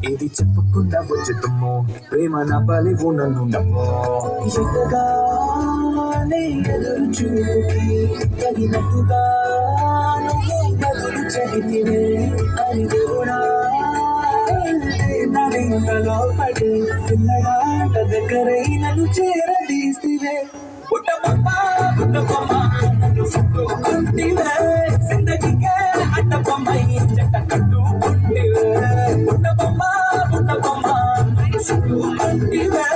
ఇది చెప్పకుండా వచ్చుతుమ్మో ప్రేమ నా బలివు నన్ను నమ్మో ఎదుగానే ఎదురు చూపి తగినట్టుగా నువ్వు బదులు చెబితివే అని దేవుడా నడింతలో పడి పిల్లడాట దగ్గరై నన్ను చేరదీస్తివే పుట్టబొమ్మ నన్ను చుట్టుకుంటివే జిందగీకే అడ్డబొమ్మై చెట్ట కట్టుకుంటివే పుట్టబొమ్మ నన్ను చుట్టుకుంటివే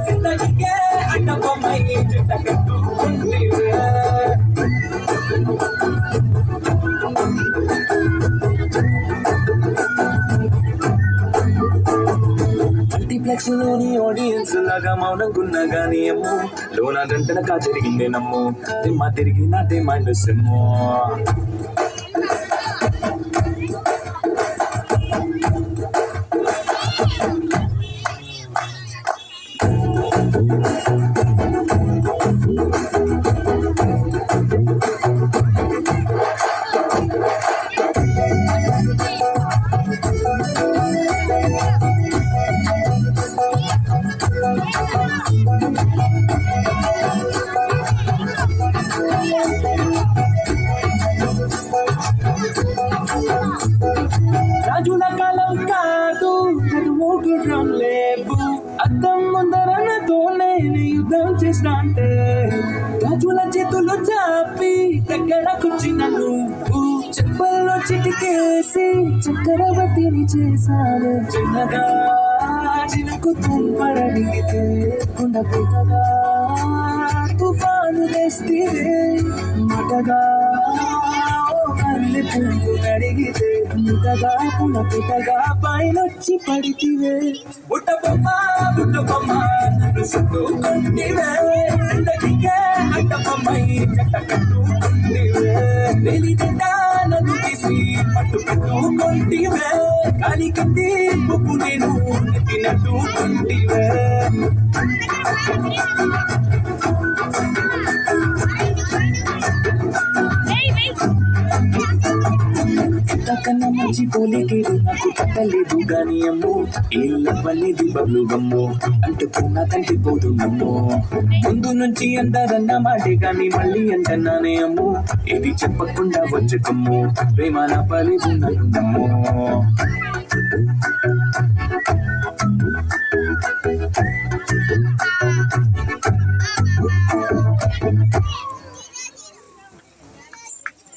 జిందగీకే అడ్డబొమ్మై చెట్ట కట్టుకుంటివే మల్టీప్లెక్స్ లోని ఆడియన్స్ లాగా మౌనంగున్నా గానీ అమ్ము లోన గంటనకా జరిగిందే నమ్ము తిమ్మ తిరిగి నాదే మైండ్ సిమ్ము రాజుల కాలం కాదు చదువు గుర్రం లేవు అద్దం ముందర నాతోనే యుద్ధం చేసిన అంటే రాజుల చేతులు చాపి దగ్గరకొచ్చిన నువ్వు చెప్పల్లో చిటికేసి చక్రవర్తిని చేశాను చిన్నగా చినుకు తుంపరడిగితే కుండ పుట్టగా తుఫాను తెస్తే మటగా పువ్వు అడిగితే ముటగా పుటగా పైనొచ్చి పడితివే బుట్టబొమ్మ నన్ను చుట్టుకుంటివే జిందగీకే అడ్డబొమ్మై చెట్ట కట్టుకుంటివే వెలితిట నన్ను తీసి పట్టు పెట్టుకుంటివే కాలి కట్టి పువ్వు నేను నెట్టినట్టుకుంటివే కన్నా మంచి పోలికేడు నాకు తట్టలేదు గాని అమ్ము ఏళ్ళవనేది బబ్లు గమ్ము అంటుకున్నా కంటిపోదు నమ్ము ముందు నుంచి అంటారన్న మాటే గాని మళ్ళీ అంటన్నానే అమ్ము ఇది చెప్పకుండా వచ్చుకమ్ము ప్రేమ నా పలివు నన్ను నమ్ము